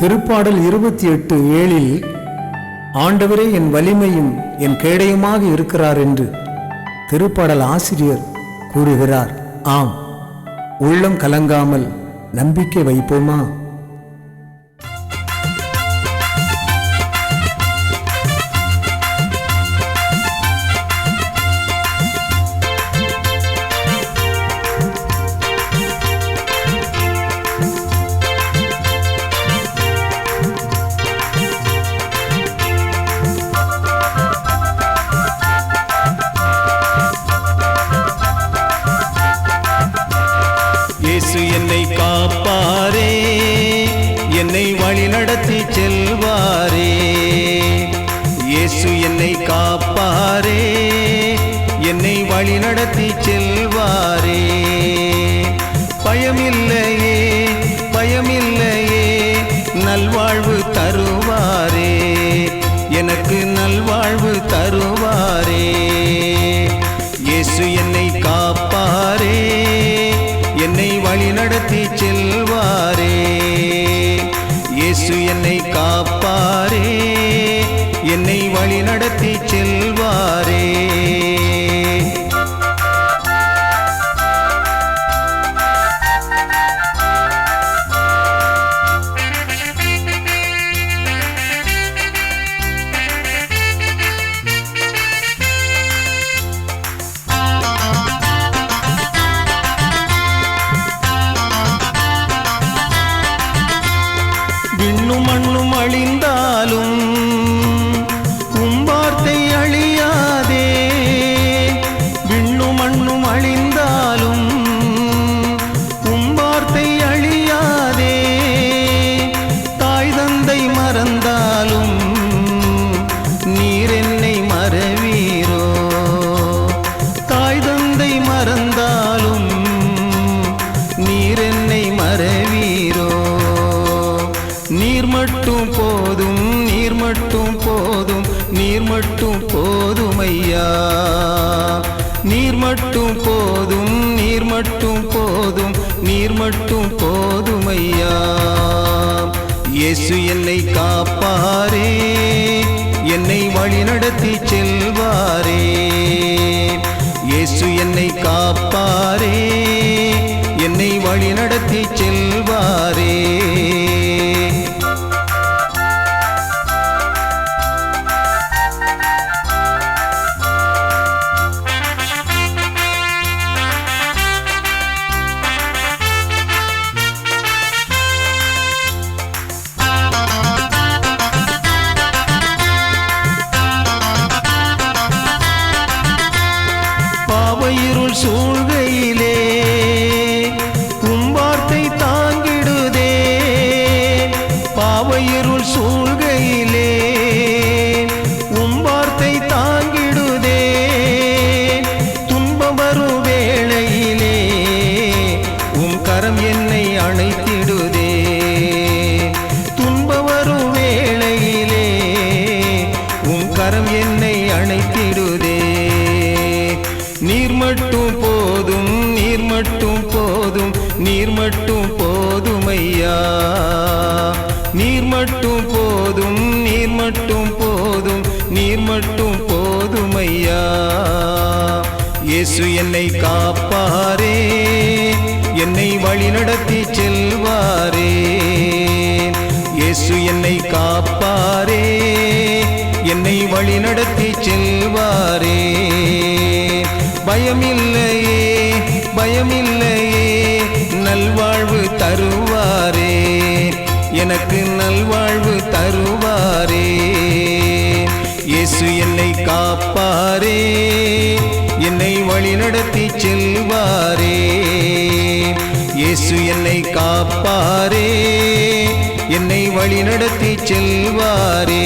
திருப்பாடல் 28:7 ஆண்டவரே என் வலிமையும் என் கேடயமாக இருக்கிறார் என்று திருப்பாடல் ஆசிரியர் கூறுகிறார். ஆம், உள்ளம் கலங்காமல் நம்பிக்கை வைப்போமா? இயேசு என்னை காப்பாரே, என்னை வழி நடத்தி செல்வாரே. இயேசு என்னை காப்பாரே, என்னை வழி நடத்தி செல்வாரே. பயமில்லையே, பயமில்லையே, நல்வாழ்வு தருவாரே, எனக்கு நல்வாழ்வு தருவாரே. இயேசு என்னை காப்பாரே, என்னை வழி நடத்தி செல்வாரே. இயேசு என்னை காப்பாரே, என்னை வழி நடத்தி செல்வாரே. விண்ணும் மண்ணும் அழிந்தாலும் உம் வார்த்தை அழியாதே. விண்ணும் மண்ணும் அழிந்தாலும் உம் வார்த்தை அழியாதே. தாய் தந்தை மறந்தாலும் நீர் என்னை மறவீரோ. தாய் தந்தை மறந்தாலும் நீர் என்னை மறவீரோ. நீர் மட்டும் போதும், நீர் மட்டும் போதும், நீர் மட்டும் போதும் ஐயா. நீர் மட்டும் போதும், நீர் மட்டும் போதும், நீர் மட்டும் போதும் ஐயா. இயேசு என்னை காப்பாரே, என்னை வழி நடத்தி செல்வாரே. இயேசு என்னை காப்பாரே, என்னை வழி நடத்தி செல்வாரே. பாவையிருள் சூழ்கையிலே உம் வார்த்தை தாங்கிடுதே. பாவையிருள் சூழ்கையிலே உம் வார்த்தை தாங்கிடுதே. துன்பம் வரும் வேளையிலே உம் கரம் என்னை அணைத்திடுதே. துன்பம் வரும் வேளையிலே உம் கரம் என்னை அணைத்திடுதே. நீர் மட்டும் போதும், நீர் மட்டும் போதும், நீர் மட்டும் போதும் ஐயா. நீர் மட்டும் போதும், நீர் மட்டும் போதும், நீர் மட்டும் போதும் ஐயா. இயேசு என்னை காப்பாரே, என்னை வழி நடத்தி செல்வாரே. இயேசு என்னை காப்பாரே, என்னை வழி நடத்தி செல்வாரே. பயமில்லையே, பயமில்லையே, நல்வாழ்வு தருவாரே, எனக்கு நல்வாழ்வு தருவாரே. இயேசு என்னை காப்பாரே, என்னை வழி நடத்தி செல்வாரே. இயேசு என்னை காப்பாரே, என்னை வழி நடத்தி செல்வாரே.